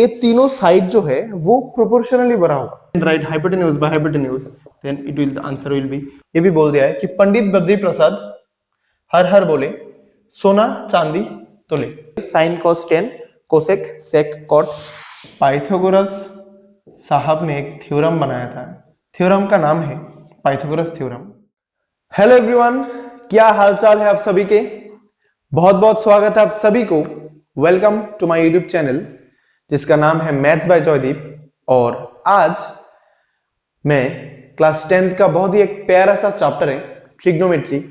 ये तीनों साइड जो है वो प्रोपोर्शनली बड़ा होगा। Right hypotenuse by hypotenuse, then it will the answer will be, ये भी बोल दिया है कि पंडित बद्री प्रसाद हर हर बोले सोना चांदी तोले। Sine cos tan cosec sec cot. Pythagoras साहब ने एक थ्योरम बनाया था, थ्योरम का नाम है पाइथागोरस थ्योरम। हेलो एवरीवन, क्या हालचाल है आप सभी के? बहुत बहुत स्वागत है आप सभी को। Welcome to my YouTube channel जिसका नाम है मैथ्स बाय जॉयदीप। और आज मैं क्लास 10th का बहुत ही एक प्यारा सा चैप्टर है ट्रिग्नोमेट्री,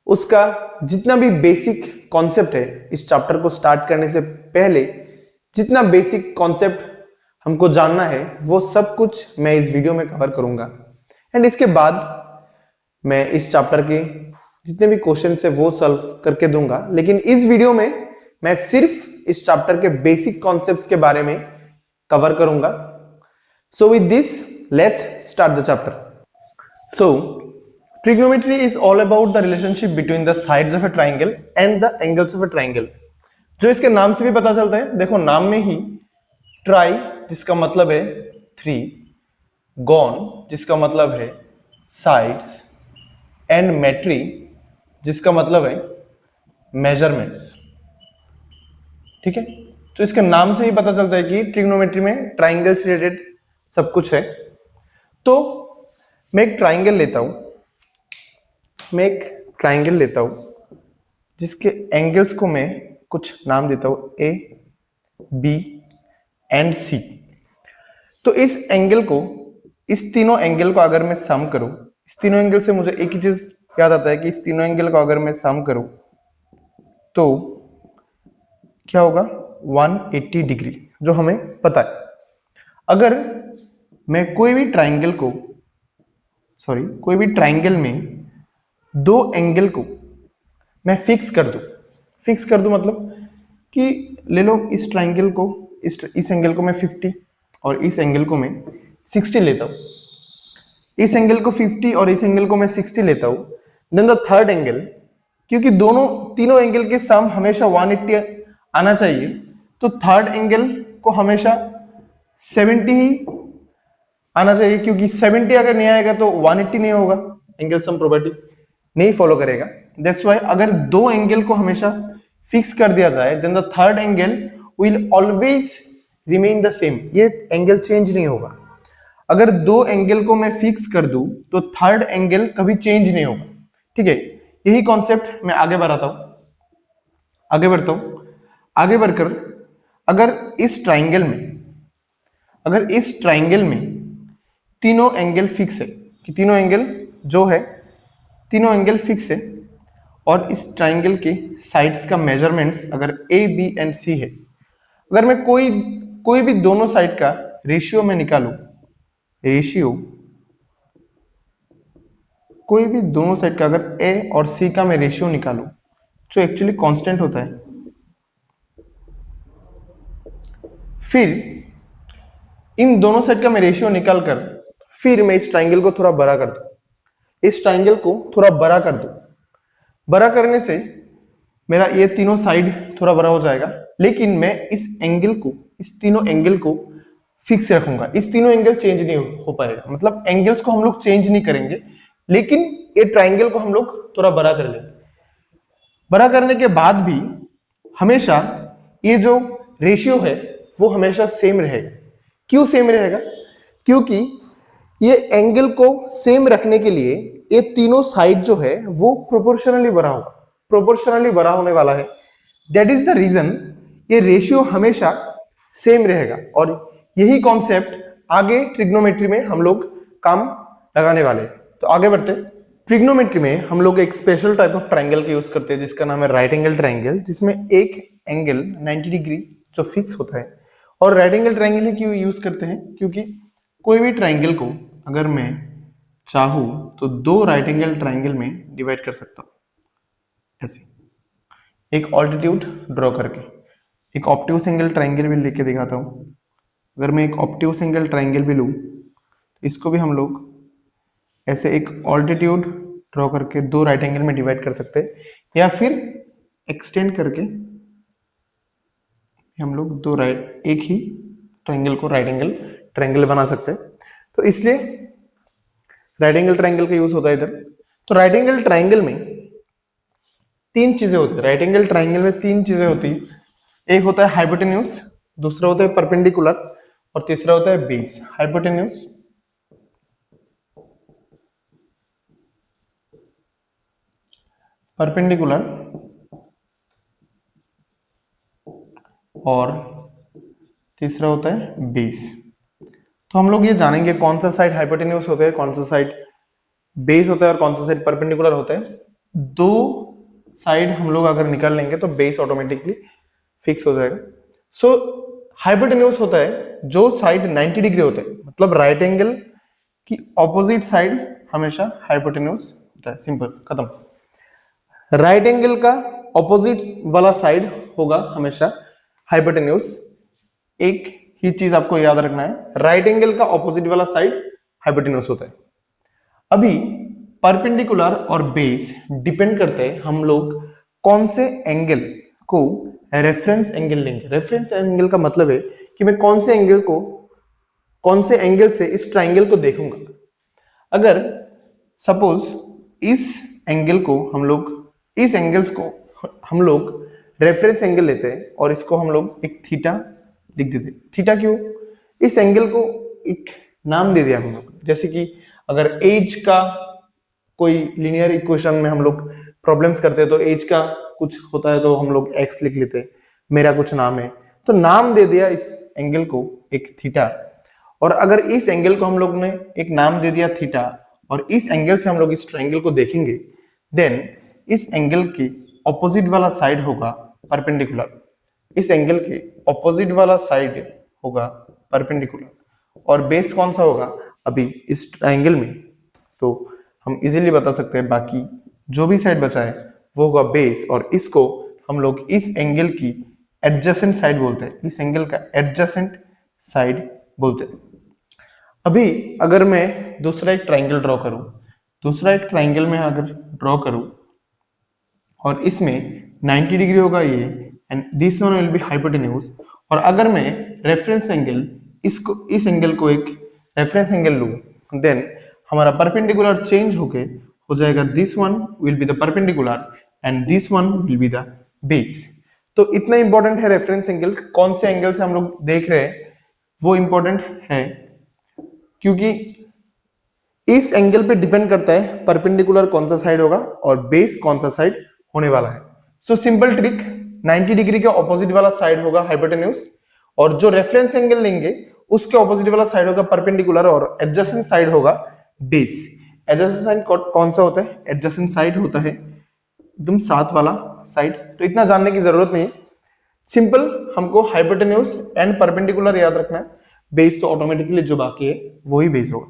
उसका जितना भी बेसिक कॉन्सेप्ट है इस चैप्टर को स्टार्ट करने से पहले जितना बेसिक कॉन्सेप्ट हमको जानना है वो सब कुछ मैं इस वीडियो में कवर करूंगा। एंड इसके बाद मैं इस चैप्टर के जितने भी क्वेश्चन है वो सॉल्व करके दूंगा। लेकिन इस वीडियो में मैं सिर्फ इस चैप्टर के बेसिक कॉन्सेप्ट्स के बारे में कवर करूंगा। So with this let's start the chapter. So trigonometry is all about the relationship between the sides of a triangle and the angles of a triangle। जो इसके नाम से भी पता चलता है, देखो नाम में ही ट्राई जिसका मतलब है 3, गॉन जिसका मतलब है साइड्स, एंड मेट्री जिसका मतलब है मेजरमेंट्स। ठीक है, तो इसके नाम से ही पता चलता है कि ट्रिग्नोमेट्री में ट्राइंगल से रिलेटेड सब कुछ है। तो मैं एक ट्राइंगल लेता हूं, जिसके एंगल्स को मैं कुछ नाम देता हूं ए, बी एंड सी। तो इस तीनों एंगल को अगर मैं सम करूं, इस तीनों एंगल से मुझे एक ही चीज याद आता है कि इस तीनों एंगल को अगर मैं सम करूं तो क्या होगा 180 डिग्री, जो हमें पता है। अगर मैं कोई भी ट्राइंगल में दो एंगल को मैं फिक्स कर दूं मतलब कि ले लो इस ट्राइंगल को, इस एंगल को मैं 50 और इस एंगल को मैं 60 लेता हूं, इस एंगल को 50 और इस एंगल को मैं 60 लेता हूं। देन द थर्ड एंगल, क्योंकि तीनों एंगल के सम हमेशा 180 आना चाहिए, तो थर्ड एंगल को हमेशा 70 ही आना चाहिए, क्योंकि 70 अगर नहीं आएगा तो 180 नहीं होगा, एंगल सम प्रॉपर्टी नहीं फॉलो करेगा। दैट्स व्हाई अगर दो एंगल को हमेशा फिक्स कर दिया जाए then the third angle will always remain the same, ये एंगल चेंज नहीं होगा। अगर दो एंगल को मैं फिक्स कर दूं तो थर्ड एंगल कभी चेंज नहीं होगा। ठीक है, यही कॉन्सेप्ट मैं आगे बढ़ता हूं। आगे बढ़कर अगर इस ट्राइंगल में तीनों एंगल फिक्स है, कि तीनों एंगल फिक्स है और इस ट्राइंगल के साइड्स का मेजरमेंट्स अगर ए, बी एंड सी है, अगर मैं कोई भी दोनों साइड का रेशियो में निकालूं, कोई भी दोनों साइड का अगर ए और सी का मैं रेशियो निकालूं जो एक्चुअली कांस्टेंट होता है, फिर इन दोनों साइड का मैं रेशियो निकाल कर फिर मैं इस ट्राइंगल को थोड़ा बड़ा कर दूं, बड़ा करने से मेरा ये तीनों साइड थोड़ा बड़ा हो जाएगा। लेकिन मैं इस तीनों एंगल को फिक्स रखूंगा, इस तीनों एंगल चेंज नहीं हो पाएगा, मतलब एंगल्स को हम लोग चेंज नहीं करेंगे, लेकिन ये ट्राइंगल को हम लोग थोड़ा बड़ा कर लेंगे। बड़ा करने के बाद भी हमेशा ये जो रेशियो है वो हमेशा सेम रहेगा। क्यों सेम रहेगा? क्योंकि ये एंगल को सेम रखने के लिए ये तीनों साइड जो है वो प्रोपोर्शनली बड़ा होने वाला है। दैट इज द रीजन ये रेशियो हमेशा सेम रहेगा। और यही कॉन्सेप्ट आगे ट्रिग्नोमेट्री में हम लोग काम लगाने वाले हैं। तो आगे बढ़ते हैं। ट्रिग्नोमेट्री में हम लोग एक स्पेशल टाइप ऑफ ट्राइंगल का यूज करते हैं जिसका नाम है राइट एंगल ट्राइंगल, जिसमें एक एंगल 90 डिग्री जो फिक्स होता है। और राइट एंगल ट्राइंगल ही क्यों यूज करते हैं? क्योंकि कोई भी ट्राइंगल को अगर मैं चाहूं तो दो राइट एंगल ट्राइंगल में डिवाइड कर सकता हूं, ऐसे एक ऑल्टीट्यूड ड्रॉ करके। एक ऑब्ट्यूस एंगल ट्राइंगल भी लेके दिखाता हूं। अगर मैं एक ऑब्ट्यूस एंगल ट्राइंगल भी लूं तो इसको भी हम लोग ऐसे एक ऑल्टीट्यूड ड्रॉ करके दो राइट एंगल में डिवाइड कर सकते हैं, या फिर एक्सटेंड करके हम लोग दो राइट एक ही ट्रायंगल को राइट एंगल ट्रायंगल बना सकते हैं, तो इसलिए राइट एंगल ट्रायंगल का यूज होता है इधर। तो राइट एंगल ट्रायंगल में तीन चीजें होती है, राइट एंगल ट्रायंगल में तीन चीजें होती है। एक होता है हाइपोटेन्यूज, दूसरा होता है परपेंडिकुलर और तीसरा होता है बेस। हाइपोटेन्यूज, परपेंडिकुलर और तीसरा होता है बेस। तो हम लोग ये जानेंगे कौन सा साइड हाइपोटेन्यूज होता है, कौन सा साइड बेस होता है और कौन सा साइड परपेंडिकुलर होता है। दो साइड हम लोग अगर निकाल लेंगे तो बेस ऑटोमेटिकली फिक्स हो जाएगा। सो हाइपोटेन्यूज होता है जो साइड 90 डिग्री होता है, मतलब राइट एंगल की ऑपोजिट साइड हमेशा हाइपोटेन्यूज होता है। सिंपल, खत्म। राइट एंगल का ऑपोजिट वाला साइड होगा हमेशा हाइपोटेन्यूज। एक ही चीज आपको याद रखना है, राइट एंगल का ऑपोजिट वाला साइड हाइपोटेन्यूज होता है। अभी परपेंडिकुलर और बेस डिपेंड करते हैं हम लोग कौन से एंगल को रेफरेंस एंगल लेंगे। रेफरेंस एंगल का मतलब है कि मैं कौन से एंगल से इस ट्राइंगल को देखूंगा। अगर सपोज इस एंगल्स को हम लोग रेफरेंस एंगल लेते हैं और इसको हम लोग एक थीटा लिख देते। थीटा क्यों? इस एंगल को एक नाम दे दिया हम लोग, जैसे कि अगर एज का कोई लीनियर इक्वेशन में हम लोग प्रॉब्लम्स करते हैं तो एज का कुछ होता है तो हम लोग एक्स लिख लेते हैं, मेरा कुछ नाम है तो नाम दे दिया इस एंगल को एक थीटा। और अगर इस एंगल को हम लोग ने एक नाम दे दिया थीटा और इस एंगल से हम लोग इस ट्रायंगल को देखेंगे, देन इस एंगल की ऑपोजिट वाला साइड होगा परपेंडिकुलर, इस एंगल के ऑपोजिट वाला साइड होगा परपेंडिकुलर और बेस कौन सा होगा अभी इस ट्रायंगल में, तो हम इजीली बता सकते हैं बाकी जो भी साइड बचा है वो होगा बेस और इसको हम लोग इस एंगल की एडजेसेंट साइड बोलते हैं, इस एंगल का एडजेसेंट साइड बोलते हैं। अभी अगर मैं दूसरा एक ट्रायंगल ड्रॉ करूं, और इसमें 90 डिग्री होगा ये and this one will be hypotenuse, और अगर मैं रेफरेंस एंगल इस एंगल को एक रेफरेंस एंगल लूं, देन हमारा परपेंडिकुलर चेंज होके हो जाएगा this one will be the perpendicular and this one will be the base. तो इतना इंपॉर्टेंट है रेफरेंस एंगल, कौन से एंगल से हम लोग देख रहे हैं वो इंपॉर्टेंट है, क्योंकि इस एंगल पे डिपेंड करता है परपेंडिकुलर कौन सा साइड होगा और बेस कौन सा साइड होने वाला है। सो सिंपल ट्रिक, 90 डिग्री के ऑपोजिट वाला साइड होगा हाइपोटेन्यूज और जो रेफरेंस एंगल लेंगे उसके ऑपोजिट वाला साइड होगा परपेंडिकुलर और एडजेसेंट साइड होगा बेस। एडजेसेंट साइड कौन सा होता है? एडजेसेंट साइड होता है एकदम साथ वाला साइड, तो इतना जानने की जरूरत नहीं। सिंपल हमको हाइपोटेन्यूज एंड परपेंडिकुलर याद रखना है, बेस तो ऑटोमेटिकली जो बाकी है वही बेस होगा।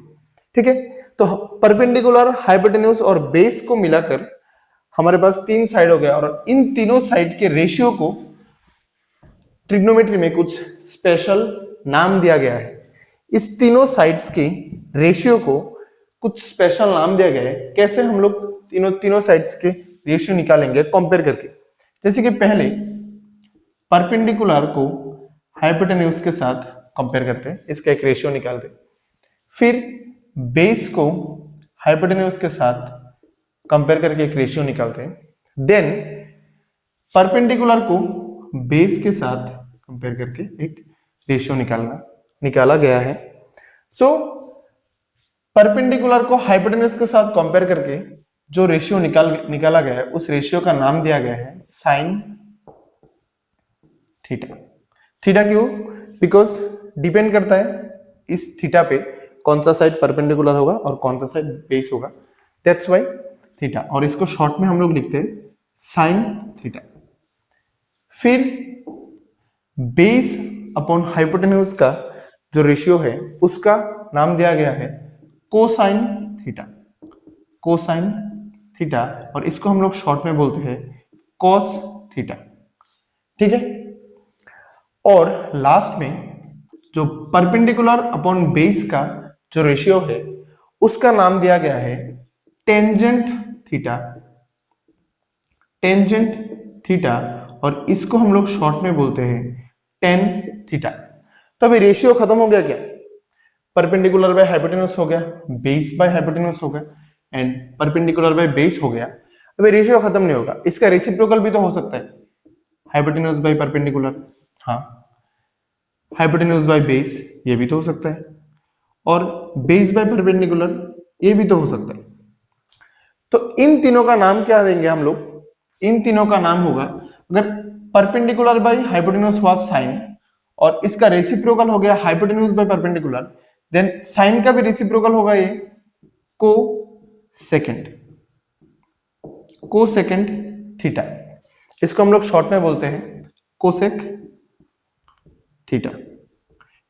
ठीक है, तो परपेंडिकुलर, हाइपोटेन्यूज और बेस को मिलाकर हमारे पास तीन साइड हो गया और इन तीनों साइड के रेशियो को ट्रिग्नोमेट्री में कुछ स्पेशल नाम दिया गया है। इस तीनों साइड्स के रेशियो को कुछ स्पेशल नाम दिया गया है। कैसे हम लोग तीनों साइड्स के रेशियो निकालेंगे कंपेयर करके? जैसे कि पहले परपेंडिकुलर को हाइपोटेन्यूज के साथ कंपेयर करते हैं, इसका एक रेशियो निकालते हैं। फिर बेस को हाइपोटेन्यूज के साथ कंपेयर करके एक रेशियो निकालते हैं। देन परपेंडिकुलर को बेस के साथ कंपेयर करके एक रेशियो निकाला गया है। सो परपेंडिकुलर को हाइपोटेन्यूज के साथ कंपेयर करके जो रेशियो निकाला गया है उस रेशियो का नाम दिया गया है साइन थीटा। थीटा क्यों? बिकॉज डिपेंड करता है इस थीटा पे कौन सा साइड परपेंडिकुलर होगा और कौन सा साइड बेस होगा, दैट्स व्हाई थीटा। और इसको शॉर्ट में हम लोग लिखते हैं साइन थीटा। फिर बेस अपॉन हाइपोटेन्यूज का जो रेशियो है उसका नाम दिया गया है कोसाइन थीटा। कोसाइन थीटा, और इसको हम लोग शॉर्ट में बोलते हैं कॉस थीटा। ठीक है, और लास्ट में जो परपेंडिकुलर अपॉन बेस का जो रेशियो है उसका नाम दिया गया है टेंजेंट थीटा। टेंजेंट थीटा, और इसको हम लोग शॉर्ट में बोलते हैं टेन थीटा। तो अभी रेशियो खत्म हो गया क्या? परपेंडिकुलर बाय हाइपोटेन्यूज हो गया, बेस बाय हाइपोटेन्यूज हो गया एंड परपेंडिकुलर बाय बेस हो गया। अभी रेशियो खत्म नहीं होगा, इसका रेसिप्रोकल भी तो हो सकता है, हाइपोटेन्यूज बाय परपेंडिकुलर, हाँ, हाइपोटेन्यूज बाय बेस ये भी तो हो सकता है, और बेस बाय परपेंडिकुलर ये भी तो हो सकता है। तो इन तीनों का नाम क्या देंगे हम लोग? इन तीनों का नाम होगा, अगर परपेंडिकुलर बाय हाइपोटेन्यूज हुआ साइन और इसका रेसिप्रोकल हो गया hypotenuse by perpendicular, then sine का भी रेसिप्रोकल होगा ये को सेकेंड, को सेकेंड थीटा। इसको हम लोग शॉर्ट में बोलते हैं कोसेक थीटा।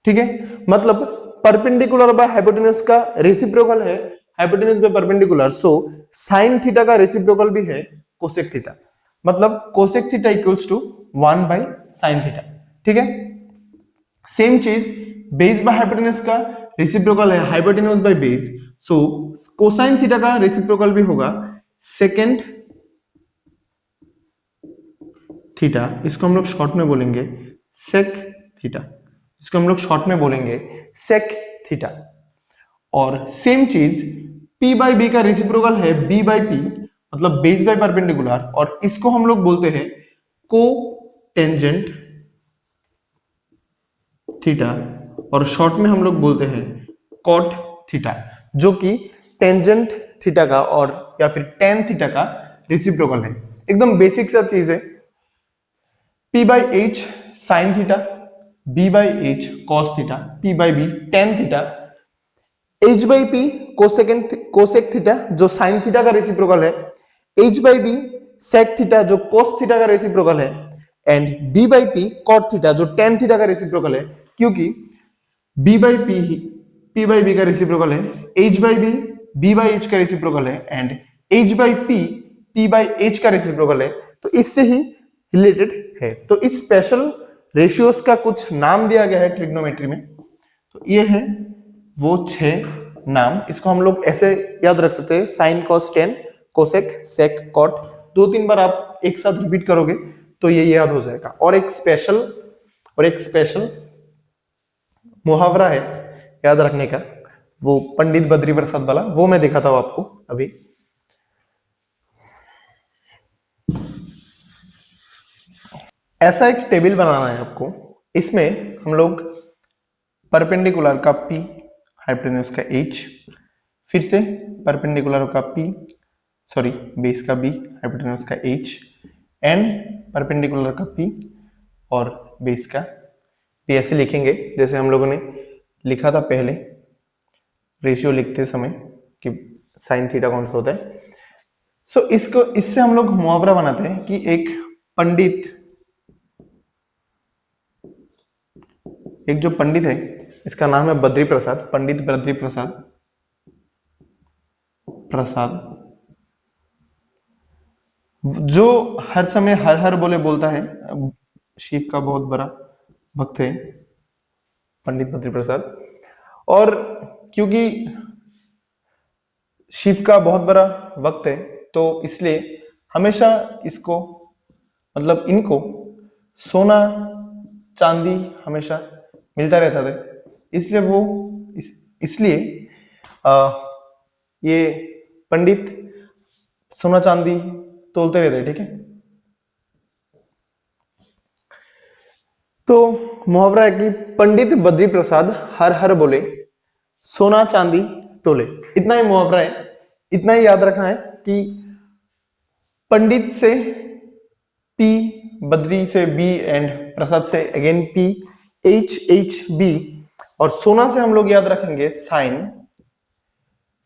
ठीक है, मतलब परपेंडिकुलर बाय हाइपोटेन्यूज का रेसिप्रोकल है hypotenuse by perpendicular, so sine theta का रेसिप्रोकल भी है कोसेक थीटा, मतलब cosec theta equals to 1 by sine theta. ठीक है, सेम चीज बेस बाय हाइपोटेन्यूज का रेसिप्रोकल है hypotenuse by base, so cosine theta का रेसिप्रोकल भी होगा सेकेंड थीटा। इसको हम लोग शॉर्ट में बोलेंगे सेक थीटा, इसको हम लोग शॉर्ट में बोलेंगे सेक थीटा। और सेम चीज p बाई बी का रेसिप्रोकल है b बाई पी, मतलब बेस बाय परपेंडिकुलर, और इसको हम लोग बोलते हैं को टेंजेंट थीटा, और शॉर्ट में हम लोग बोलते हैं कॉट थीटा, जो कि टेंजेंट थीटा का और या फिर टेन थीटा का रेसिप्रोकल है। एकदम बेसिक सा चीज है। p by H sine theta, b by H cos theta, p by B tan theta, h by P cosec theta जो साइन थीटा का रेसिप्रोकल है, h by B sec theta जो कोस थीटा का reciprocal है, and b by P cot theta जो tan theta का reciprocal है, क्योंकि b बाई पी ही p बाई बी का रेसिप्रोकल है, h by B b by h का रेसिप्रोकल है, and h by P p by h का रेसिप्रोकल है, तो इससे ही रिलेटेड है। तो इस स्पेशल रेशियोज का कुछ नाम दिया गया है ट्रिग्नोमेट्री में, तो ये है वो 6 नाम। इसको हम लोग ऐसे याद रख सकते हैं, sine cos tan cosec sec cot, 2-3 बार आप एक साथ रिपीट करोगे तो ये याद हो जाएगा। और एक स्पेशल मुहावरा है याद रखने का, वो पंडित बद्री प्रसाद वाला, वो मैं दिखाता हूं आपको अभी। ऐसा एक टेबल बनाना है आपको, इसमें हम लोग परपेंडिकुलर का p, हाइपोटेन्यूज का h, फिर से परपेंडिकुलर का p, सॉरी बेस का b, हाइपोटेन्यूज का h, एंड परपेंडिकुलर का p और बेस का p ऐसे लिखेंगे जैसे हम लोगों ने लिखा था पहले रेशियो लिखते समय कि साइन थीटा कौन सा होता है। सो इससे हम लोग मुहावरा बनाते हैं कि एक जो पंडित है, इसका नाम है बद्री प्रसाद, पंडित बद्री प्रसाद, जो हर समय हर हर बोले बोलता है, शिव का बहुत बड़ा भक्त है पंडित बद्री प्रसाद। और क्योंकि शिव का बहुत बड़ा भक्त है तो इसलिए हमेशा इसको, मतलब इनको सोना चांदी हमेशा मिलता रहता था, इसलिए वो इसलिए ये पंडित सोना चांदी तोलते रहते। ठीक है, तो मुहावरा है कि पंडित बद्री प्रसाद हर हर बोले सोना चांदी तोले। इतना ही मुहावरा है, इतना ही याद रखना है कि पंडित से P, बद्री से B एंड प्रसाद से अगेन P, H B, और सोना से हम लोग याद रखेंगे साइन,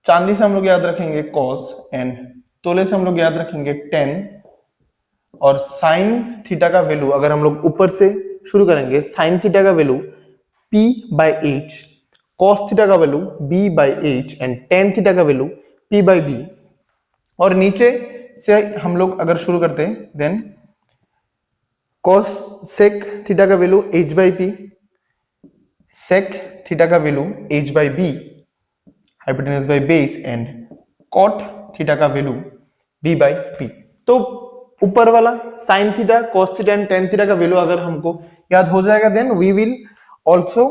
चांदी से हम लोग याद रखेंगे कॉस, एंड तोले से हम लोग याद रखेंगे टेन। और साइन थीटा का वैल्यू अगर हम लोग ऊपर से शुरू करेंगे, साइन थीटा का value P by H, cos theta का value B by H, and tan theta का वैल्यू P बाई बी। और नीचे से हम लोग अगर शुरू करते हैं, देन कॉस सेक थीटा का value h by P, sec theta का value h by B, hypotenuse by base, and cot theta का वैल्यू b बाई पी। तो ऊपर वाला sine theta, cos theta and tan theta का value अगर हमको याद हो जाएगा, then we will also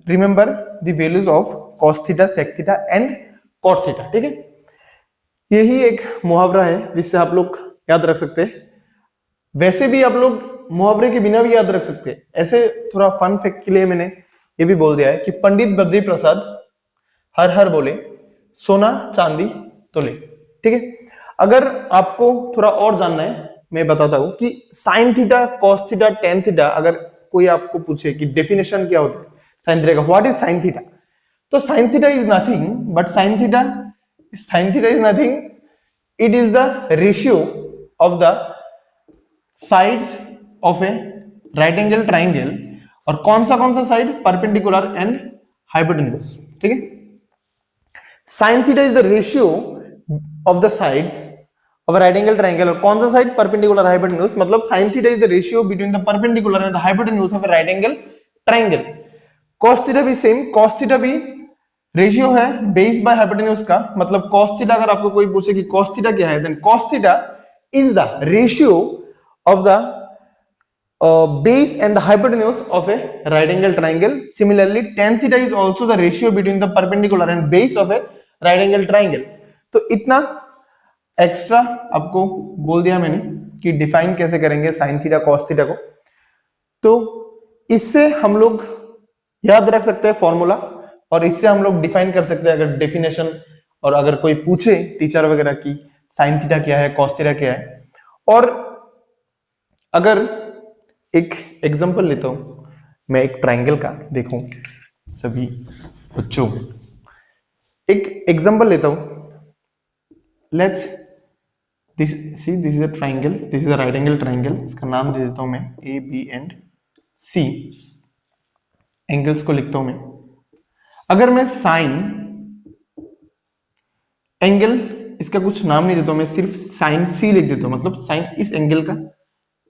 remember the values of cos theta, sec theta and cot theta. ठीक है, यही एक मुहावरा है जिससे आप लोग याद रख सकते हैं। वैसे भी आप लोग मुहावरे के बिना भी याद रख सकते हैं। ऐसे थोड़ा फन फैक्ट के लिए मैंने ये भी बोल दिया है कि पंडित बद्री प्रसाद हर हर बोले, सोना चांदी तोले। ठीक है, अगर आपको थोड़ा और जानना है मैं बताता हूं कि sign theta, cos theta, tan theta, अगर कोई आपको पूछे कि डेफिनेशन क्या होता है साइन थीटा का, व्हाट इज साइन थीटा, तो sine theta is nothing but sine theta is nothing, it is the ratio of the sides of A right angle triangle. और कौन सा साइड, परपेंडिकुलर एंड हाइपोटेन्यूज। ठीक है, sine theta is the ratio of the sides of right angle triangle. और कौन सा side, perpendicular hypotenuse, मतलब sine theta is the ratio between the perpendicular and the hypotenuse of A right angle triangle. Cos theta भी same, cos theta भी ratio है base by hypotenuse का। मतलब cos theta, अगर आपको कोई पूछे कि कॉस थीटा क्या है, then cos theta is the ratio of the base and the hypotenuse of a right angle triangle. Similarly, tan theta is also the ratio between the perpendicular and base of a right angle triangle. तो इतना extra आपको बोल दिया मैंने कि define कैसे करेंगे sine theta, cos theta को। तो इससे हम लोग याद रख सकते हैं फॉर्मूला, और इससे हम लोग डिफाइन कर सकते हैं अगर डेफिनेशन, और अगर कोई पूछे टीचर वगैरह की साइन थीटा क्या है, कॉस थीटा क्या है। और अगर एक एग्जांपल लेता हूं मैं एक ट्रायंगल का, देखो सभी बच्चों, एक एग्जांपल लेता हूं। Let's this is a triangle, this is a right angle triangle. इसका नाम दे देता हूं मैं ए, बी एंड सी। एंगल्स को लिखता हूं मैं। अगर मैं साइन एंगल, इसका कुछ नाम नहीं देता हूं मैं, सिर्फ साइन सी लिख देता हूं। मतलब साइन, इस एंगल का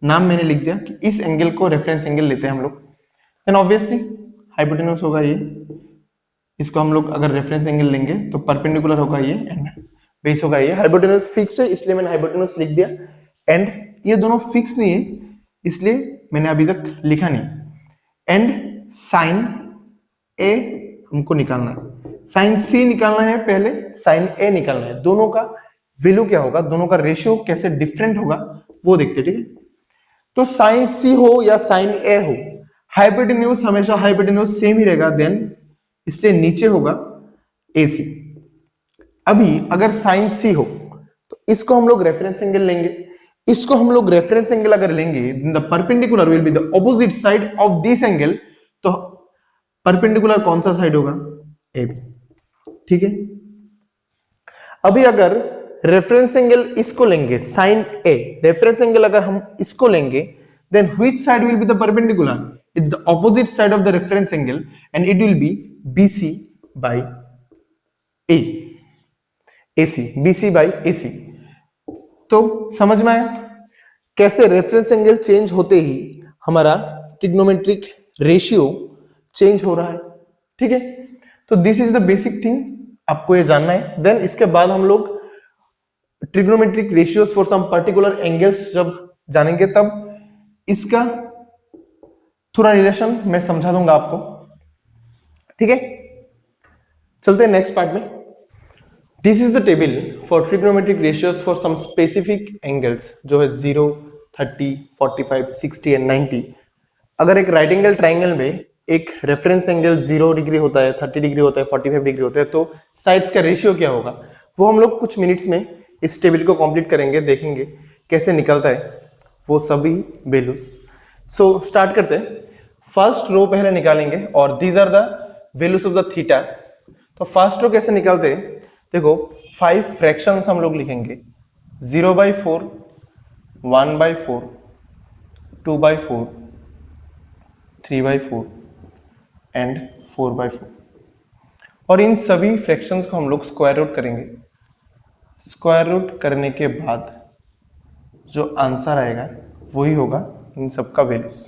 नाम मैंने लिख दिया कि इस एंगल को रेफरेंस एंगल लेते हैं हम लोग। देन ऑब्वियसली हाइपोटेन्यूज होगा ये, इसको हम लोग अगर रेफरेंस एंगल लेंगे तो परपेंडिकुलर होगा ये एंड बेस होगा ये। हाइपोटेन्यूज फिक्स है इसलिए मैंने हाइपोटेन्यूज लिख दिया, एंड ये दोनों फिक्स नहीं है इसलिए मैंने अभी तक लिखा नहीं। एंड साइन ए हमको निकालना है, साइन सी निकालना है पहले, साइन ए निकालना है। दोनों का वैल्यू क्या होगा, दोनों का रेशियो कैसे डिफरेंट होगा वो देखते हैं। ठीक है, तो साइन सी हो या साइन ए हो, हाइपोटेन्यूज हमेशा हाइपोटेन्यूज सेम ही रहेगा, देन इसलिए नीचे होगा AC। अभी अगर साइन सी हो तो इसको हम लोग रेफरेंस एंगल लेंगे। इसको हम लोग रेफरेंस एंगल अगर लेंगे, the perpendicular will be the opposite side of this angle. तो परपेंडिकुलर कौन सा साइड होगा, AB। ठीक है, अभी अगर रेफरेंस एंगल इसको लेंगे साइन ए, रेफरेंस एंगल अगर हम इसको लेंगे, then which side will be the perpendicular, it's the opposite side of the reference angle and it will be BC by A, AC, BC by AC। तो समझ में आया कैसे रेफरेंस एंगल चेंज होते ही हमारा ट्रिग्नोमेट्रिक रेशियो चेंज हो रहा है। ठीक है, तो this is the basic thing, आपको ये जानना है। देन इसके बाद हम लोग trigonometric ratios for some particular angles जब जानेंगे, तब इसका थोड़ा रिलेशन मैं समझा दूंगा आपको। ठीक है, चलते हैं नेक्स्ट पार्ट में। This is the table for trigonometric ratios for some specific angles, जो है 0, 30, 45, 60 एंड 90। अगर एक राइट एंगल ट्राइंगल में एक रेफरेंस एंगल 0 डिग्री होता है, 30 डिग्री होता है, 45 डिग्री होता है, तो साइड्स का रेशियो क्या होगा वो हम लोग कुछ मिनट्स में इस टेबल को कंप्लीट करेंगे, देखेंगे कैसे निकलता है वो सभी वैल्यूज। सो स्टार्ट करते हैं। फर्स्ट रो पहले निकालेंगे और these are the values of the theta. तो फर्स्ट रो कैसे निकालते हैं, देखो 5 फ्रैक्शंस हम लोग लिखेंगे, 0/4, 1/4, 2/4, 3/4 एंड 4/4। और इन सभी फ्रैक्शंस को हम लोग स्क्वायर रूट करेंगे। स्क्वायर रूट करने के बाद जो आंसर आएगा वही होगा इन सब का वैल्यूज।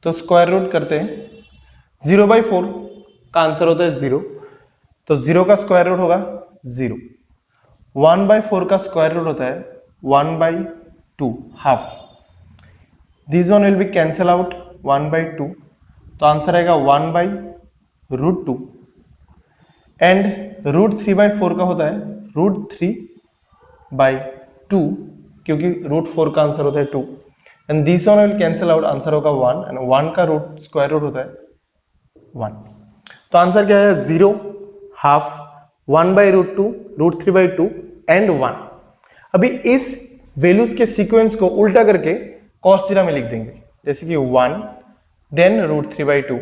तो स्क्वायर रूट करते हैं, 0/4 का आंसर होता है 0, तो 0 का स्क्वायर रूट होगा 0। 1/4 का स्क्वायर रूट होता है 1/4, 2 half, this one will be cancel out 1/2, तो आंसर आएगा 1/√2 एंड √3/4 का होता है √3/2 क्योंकि √4 का आंसर होता है 2 and this one will cancel out, answer होगा 1 एंड 1 का स्क्वायर रूट होता है 1। तो आंसर क्या है 0, हाफ, 1/√2, √3/2 एंड 1। अभी इस वैल्यूज के सीक्वेंस को उल्टा करके cos थीटा में लिख देंगे, जैसे कि 1 then √3/2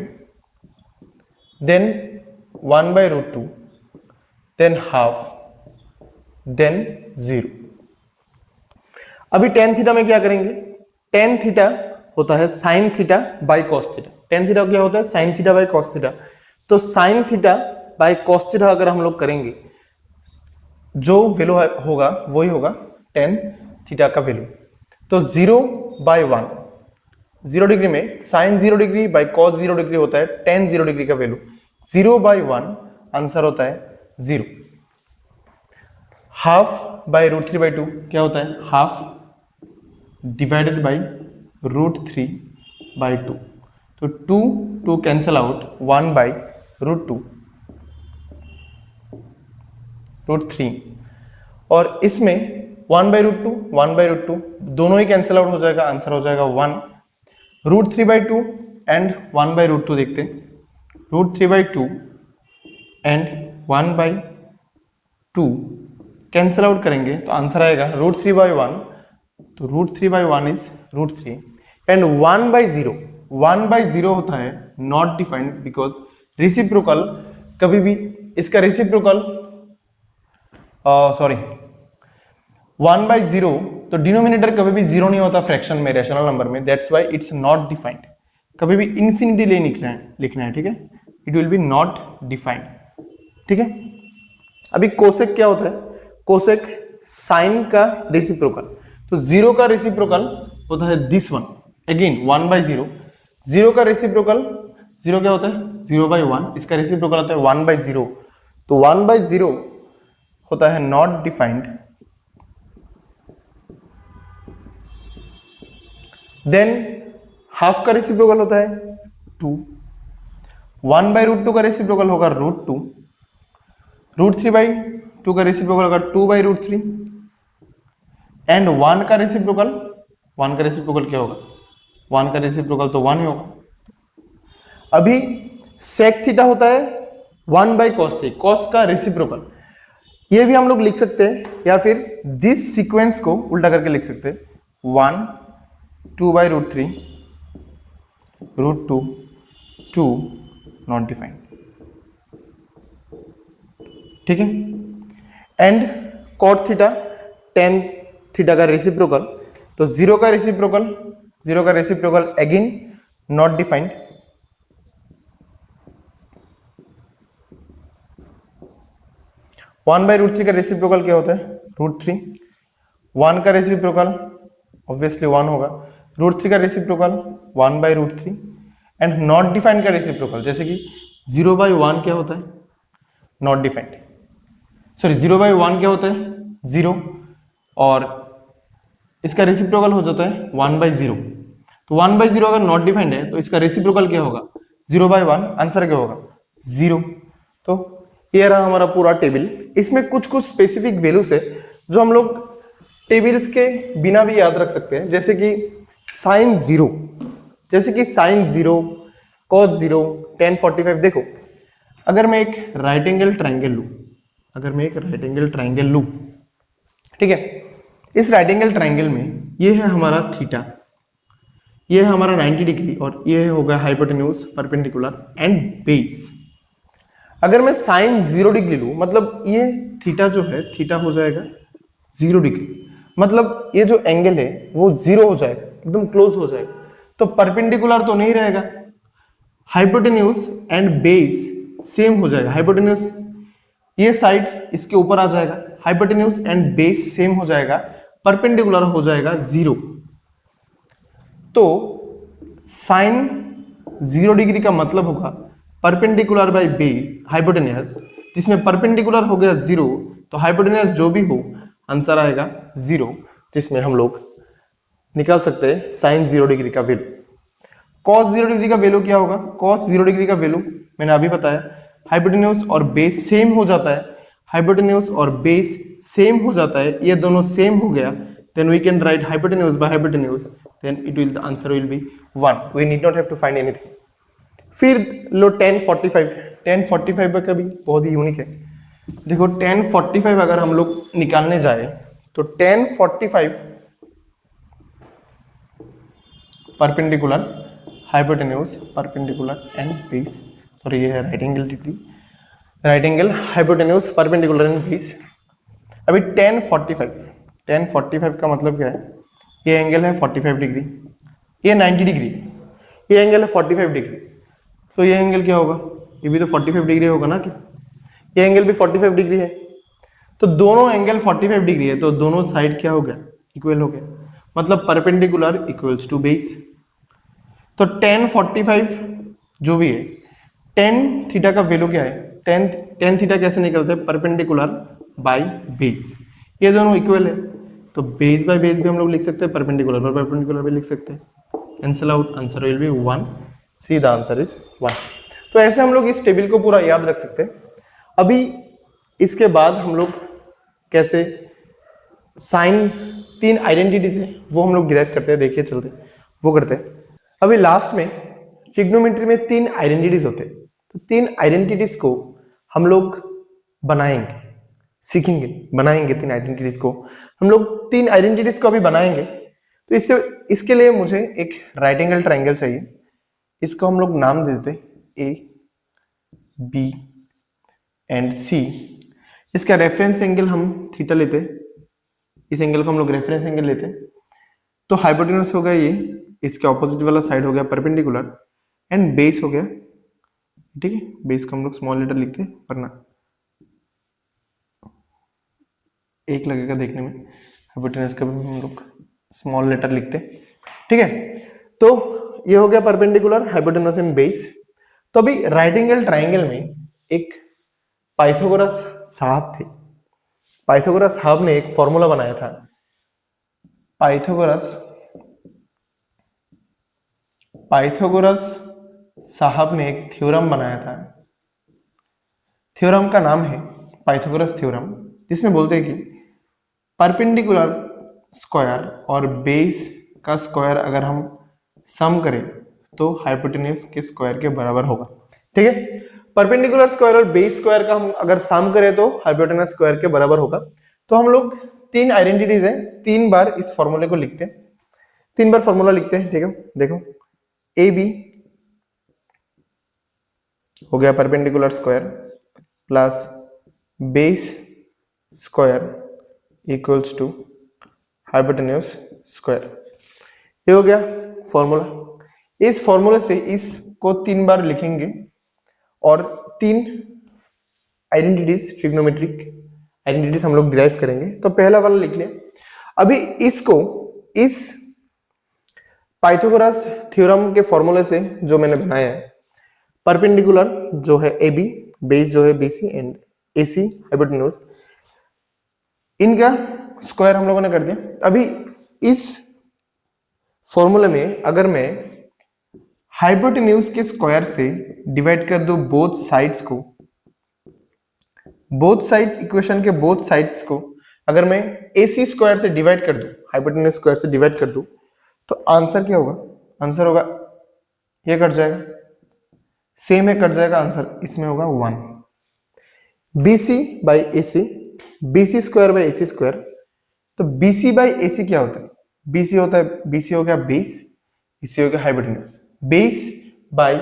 then 1/√2 then half then 0। अभी tan थीटा में क्या करेंगे, tan थीटा होता है sin theta by cos theta. tan theta क्या होता है sin theta by cos theta, तो sin theta by cos theta अगर हम लोग करेंगे जो वैल्यू होगा वही होगा tan थीटा का वैल्यू। तो 0/1, 0 डिग्री में sin 0 degree by cos 0 degree होता है tan 0 डिग्री का वैल्यू, 0/1 आंसर होता है 0। हाफ बाय √3/2 क्या होता है हाफ डिवाइडेड बाय √3/2, तो 2 कैंसल आउट 1/√2 √3 और इसमें 1/√2 दोनों ही कैंसिल आउट हो जाएगा, आंसर हो जाएगा 1। √3/2 एंड 1/√2 देखते हैं, √3/2 एंड 1/2 कैंसिल आउट करेंगे तो आंसर आएगा √3/1, तो √3/1 इज √3 एंड 1/0 होता है नॉट डिफाइंड बिकॉज रेसिप्रोकल कभी भी इसका रेसिप्रोकल 1/0 तो डिनोमिनेटर कभी भी 0 नहीं होता फ्रैक्शन में, रैशनल नंबर में, that's why it's not defined. कभी भी इंफिनिटी ले लिखना है, ठीक है, it will B not defined, ठीक है। अभी कोसेक क्या होता है, कोसेक साइन का रेसिप्रोकल, तो 0 का रेसिप्रोकल होता है दिस वन, अगेन 1/0, 0 का रेसिप्रोकल 0 क्या होता है 0/1, इसका रेसिप्रोकल होता है 1/0, तो 1/0 होता है नॉट डिफाइंड। देन हाफ का रेसिप्रोकल होता है 2, 1/√2 का रेसिप्रोकल होगा √2, √3/2 का रेसिप्रोकल होगा 2/√3 एंड 1 का रेसिप्रोकल क्या होगा 1 का रेसिप्रोकल तो 1 ही होगा। अभी सेक थीटा होता है 1/cos थीटा, cos का रेसिप्रोकल, ये भी हम लोग लिख सकते हैं या फिर दिस सीक्वेंस को उल्टा करके लिख सकते हैं 1 2/√3 √2 2 नॉट डिफाइंड, ठीक है। And cot theta tan theta का रेसिप्रोकल, तो 0 का रेसिप्रोकल अगेन नॉट डिफाइंड, (1/√3 का रेसिप्रोकल क्या होता है √3, 1 का रेसिप्रोकल ऑब्वियसली 1 होगा, √3 का रेसिप्रोकल 1/√3 एंड नॉट डिफाइंड का रेसिप्रोकल, जैसे कि 0/1 क्या होता है नॉट डिफाइंड, सॉरी 0/1 क्या होता है 0 और इसका रेसिप्रोकल हो जाता है 1/0, तो 1/0 अगर नॉट डिफाइंड है तो इसका रेसिप्रोकल क्या होगा 0/1, आंसर क्या होगा 0। तो ये रहा हमारा पूरा टेबल, इसमें कुछ स्पेसिफिक वैल्यूज है जो हम लोग टेबल्स के बिना भी याद रख सकते हैं, जैसे कि sin 0, cos 0, tan 45। देखो अगर मैं एक राइट एंगल ट्राइंगल लूं, ठीक है, इस राइट एंगल ट्राइंगल में ये है हमारा थीटा, ये है हमारा 90 डिग्री और ये होगा हाइपोटेन्यूज, परपेंडिकुलर एंड बेस। अगर मैं sin 0 डिग्री लूं, मतलब ये थीटा जो है थीटा हो जाएगा 0 डिग्री, मतलब ये जो एंगल है वो 0 हो जाएगा, एकदम क्लोज हो जाएगा, तो परपेंडिकुलर तो नहीं रहेगा, हाइपोटेन्यूज एंड बेस सेम हो जाएगा, हाइपोटेन्यूज ये साइड इसके ऊपर आ जाएगा, हाइपोटेन्यूज एंड बेस सेम हो जाएगा, परपेंडिकुलर हो जाएगा 0। तो sin 0 डिग्री का मतलब होगा परपेंडिकुलर बाय बेस हाइपोटेन्यूज, जिसमें परपेंडिकुलर हो गया 0 तो हाइपोटेन्यूज जो भी हो आंसर आएगा 0, जिसमें हम लोग निकाल सकते हैं साइन 0 डिग्री का वैल्यू। कॉस 0 डिग्री का वैल्यू क्या होगा? कॉस 0 डिग्री का वैल्यू मैंने अभी बताया, हाइपोटेन्यूज और बेस सेम हो जाता है, हाइपोटेन्यूज और बेस सेम हो जाता है, ये दोनों सेम हो गया, then we can write hypotenuse by hypotenuse, then it will, the answer will be 1. We need not have to find anything. फिर लो tan 45, tan 45 का भी बहुत ही यूनिक है। देखो tan 45 अगर हम लोग निकालने जाए तो tan 45 perpendicular hypotenuse perpendicular and base, sorry ये है right angle degree, right angle hypotenuse perpendicular and base. अभी tan 45 का मतलब क्या है? ये एंगल है 45 डिग्री, ये 90 डिग्री, ये एंगल है 45 डिग्री, तो ये एंगल क्या होगा? ये भी तो 45 डिग्री होगा ना, कि ये एंगल भी 45 डिग्री है, तो दोनों एंगल 45 डिग्री है, तो दोनों साइड क्या हो गया? इक्वल हो गया, मतलब परपेंडिकुलर इक्वल्स टू बेस। तो tan 45 जो भी है, tan थीटा का वैल्यू क्या है? tan थीटा कैसे निकलता है? परपेंडिकुलर बाय बेस, ये दोनों इक्वल है, तो बेस बाय बेस भी हम लोग लिख सकते हैं, परपेंडिकुलर और परपेंडिकुलर भी लिख सकते हैं, cancel out, answer will B 1, see the answer is 1। तो ऐसे हम लोग इस टेबल को पूरा याद रख सकते हैं। अभी इसके बाद हम लोग कैसे साइन 3 आइडेंटिटीज है वो हम लोग डिराइव करते हैं, देखिए चलते वो करते हैं। अभी लास्ट में ट्रिग्नोमेट्री में 3 आइडेंटिटीज होते हैं, तो 3 आइडेंटिटीज को हम लोग बनाएंगे, सीखेंगे, बनाएंगे 3 आइडेंटिटीज को हम लोग 3 आइडेंटिटीज को अभी बनाएंगे। तो इसके लिए मुझे एक राइट एंगल ट्राइंगल चाहिए, इसको हम लोग नाम दे देते ए बी एंड सी। इसका रेफरेंस एंगल हम थीटा लेते, इस एंगल को हम लोग रेफरेंस एंगल लेते, तो हाइपोटेन्यूज हो गया ये, इसके ऑपोजिट वाला साइड हो गया परपेंडिकुलर, एंड बेस हो गया, ठीक है, बेस को हम लोग स्मॉल लेटर लिखते, वरना एक लगेगा देखने में, हाइपोटेन्यूज का भी हम लोग स्मॉल लेटर लिखते, ठीक है। तो ये हो गया परपेंडिकुलर, हाइपोटेन्यूज एंड बेस। तो अभी राइट एंगल ट्राइंगल में एक पाइथागोरस साहब थे, पाइथागोरस साहब ने एक फॉर्मूला बनाया था, पाइथागोरस साहब ने एक थ्योरम बनाया था, थ्योरम का नाम है पाइथागोरस थ्योरम, जिसमें बोलते हैं कि परपेंडिकुलर स्क्वायर और बेस का स्क्वायर अगर हम सम करें तो हाइपोटेन्यूज के स्क्वायर के बराबर होगा, ठीक है। परपेंडिकुलर स्क्वायर और बेस स्क्वायर का हम अगर सम करें तो हाइपोटेन्यूज स्क्वायर के बराबर होगा। तो हम लोग 3 आइडेंटिटीज है, 3 बार इस फॉर्मूले को लिखते हैं, 3 बार फॉर्मूला लिखते हैं, ठीक है। देखो ए बी हो गया perpendicular square plus base square equals to hypotenuse square, ये हो गया फॉर्मूला। इस फॉर्मूले से इसको 3 बार लिखेंगे और 3 आइडेंटिटीज, ट्रिग्नोमेट्रिक आइडेंटिटीज हम लोग डिराइव करेंगे। तो पहला वाला लिख लें। अभी इसको इस पाइथागोरस थ्योरम के फॉर्मूले से जो मैंने बनाया है, परपेंडिकुलर जो है ए बी, बेस जो है बीसी एंड एसी हाइपोटेन्यूज, इनका स्क्वायर हम लोगों ने कर दिया। अभी इस फॉर्मूले में अगर मैं हाइपोटेन्यूज के स्क्वायर से डिवाइड कर दूं बोथ साइड्स को, बोथ साइड इक्वेशन के बोथ साइड्स को अगर मैं एसी स्क्वायर से डिवाइड कर दूं, हाइपोटेन्यूज स्क्वायर से डिवाइड कर दूं, तो आंसर क्या होगा? आंसर होगा ये कट जाएगा, सेम है, कट जाएगा, आंसर इसमें होगा 1। BC by AC, BC square by AC square, तो BC बाई AC क्या होता है? BC होता है, BC हो गया बेस, AC हो गया hypotenuse, base by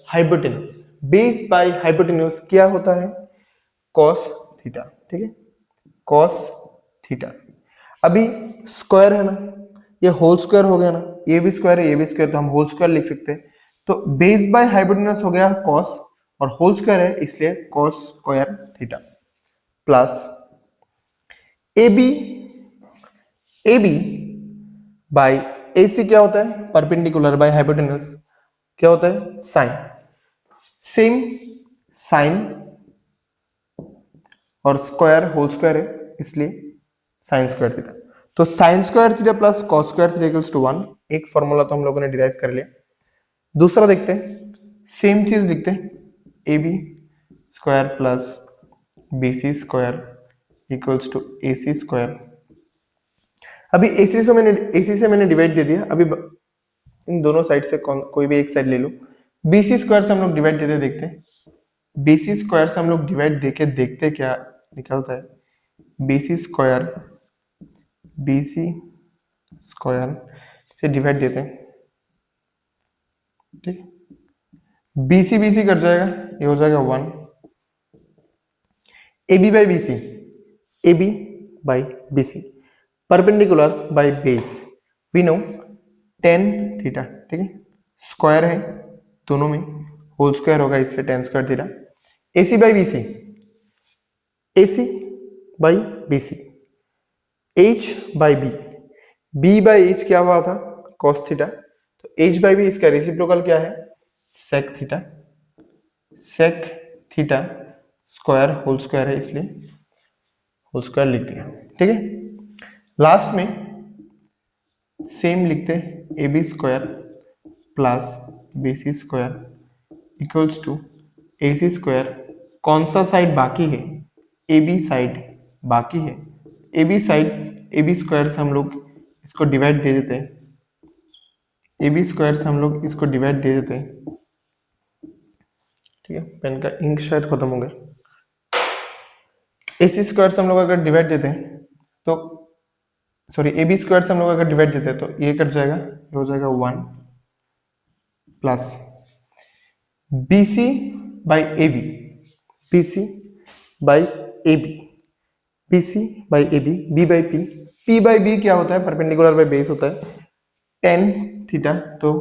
hypotenuse, base by hypotenuse क्या होता है? कॉस थीटा, ठीक है, कॉस थीटा। अभी स्क्वायर है ना, ये होल स्क्वायर हो गया ना, ये भी स्क्वायर है, ये भी स्क्वायर, तो हम होल स्क्वायर लिख सकते हैं। तो बेस बाय हाइपोटेन्यूज हो गया कॉस, और होल स्क्वायर है इसलिए cos square theta, plus AB by AC क्या होता है? परपेंडिकुलर बाय हाइपोटेन्यूज क्या होता है? साइन, सेम साइन और स्क्वायर होल स्क्वायर है इसलिए साइन स्क्वायर थीटा। तो sine square theta plus cos square theta equals to 1, एक फॉर्मूला तो हम लोगों ने डिराइव कर लिया। दूसरा देखते हैं, सेम चीज लिखते हैं, A B square plus B C square equals to A C square. अभी एसी से मैंने डिवाइड दे दिया, अभी इन दोनों साइड से कोई भी एक साइड ले लो। बीसी स्क्वायर से हम लोग डिवाइड देते देखते हैं, बीसी स्क्वायर से हम लोग डिवाइड देके देखते क्या लिखा होता है, बीसी स्क्वायर से डिवाइड देते हैं, ठीक। बीसी बीसी कट जाएगा, ये हो जाएगा 1, AB by BC, AB by BC, perpendicular by base, we know tan theta, ठीक है, स्क्वायर है दोनों में, होल स्क्वायर होगा इसलिए tan square theta. AC by BC, AC by BC, H by B, B by H क्या हुआ था, cos थीटा, तो H बाई B इसका रेसिप्रोकल क्या है, sec theta, sec theta square whole square है इसलिए होल स्क्वायर लिख दिया, ठीक है। लास्ट में सेम लिखते हैं, A B square plus B C square equals to A C square. कौन सा साइड बाकी है, ए बी साइड बाकी है, A B side A B square से हम लोग इसको डिवाइड दे देते हैं, ए बी स्क्वायर से हम लोग इसको डिवाइड दे देते हैं, ठीक है। पेन का इंक शायद खत्म हो गया। ए सी स्क्वायर से हम लोग अगर डिवाइड देते हैं तो सॉरी ए बी स्क्वायर से हम लोग अगर डिवाइड देते हैं तो ये कट जाएगा, ये हो जाएगा 1 plus B C by A B, B C by A B, B C by A B, B by P, P by B क्या होता है, परपेंडिकुलर बाई बेस होता है, tan थीटा, तो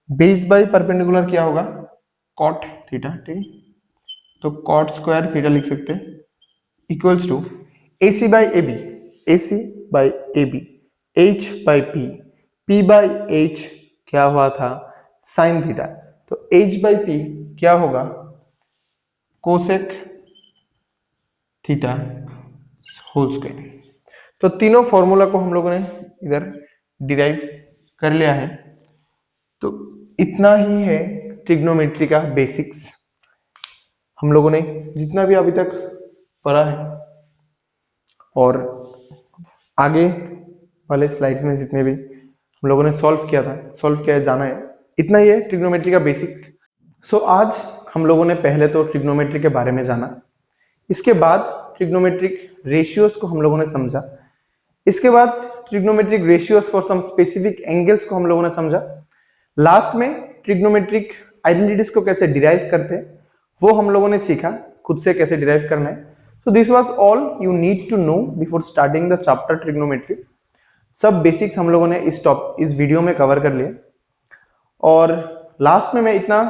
बेस बाई परपेंडिकुलर क्या होगा, cot थीटा, ठीक, तो cot स्क्वायर थीटा लिख सकते हैं equals to A C by A B, A C by A B, H by P, P by H क्या हुआ था, साइन थीटा, तो एच बाई पी क्या होगा, कोसेक थीटा होल स्क्वायर। तो तीनों फॉर्मूला को हम लोगों ने इधर डिराइव कर लिया है। तो इतना ही है ट्रिग्नोमेट्री का बेसिक्स, हम लोगों ने जितना भी अभी तक पढ़ा है और आगे वाले स्लाइड्स में जितने भी हम लोगों ने सॉल्व किया है जाना है, इतना ही है ट्रिग्नोमेट्री का बेसिक। सो आज हम लोगों ने पहले तो ट्रिग्नोमेट्री के बारे में जाना, इसके बाद ट्रिग्नोमेट्रिक रेशियोज को हम लोगों ने समझा, इसके बाद trigonometric ratios for some specific angles को हम लोगों ने समझा, लास्ट में ट्रिग्नोमेट्रिक आइडेंटिटीज को कैसे डिराइव करते हैं वो हम लोगों ने सीखा, खुद से कैसे डिराइव करना है। So this was all you need to know before starting the chapter trigonometry. सब बेसिक्स हम लोगों ने इस वीडियो में कवर कर लिए और लास्ट में मैं इतना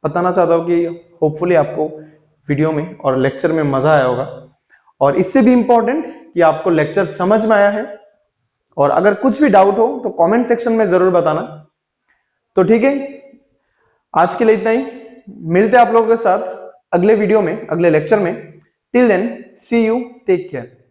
बताना चाहता हूँ कि होपफुली आपको वीडियो में और लेक्चर में मजा आया होगा, और इससे भी इंपॉर्टेंट कि आपको लेक्चर समझ में आया है, और अगर कुछ भी डाउट हो तो कमेंट सेक्शन में जरूर बताना। तो ठीक है, आज के लिए इतना ही, मिलते हैं आप लोगों के साथ अगले वीडियो में, अगले लेक्चर में। Till then see you, take care.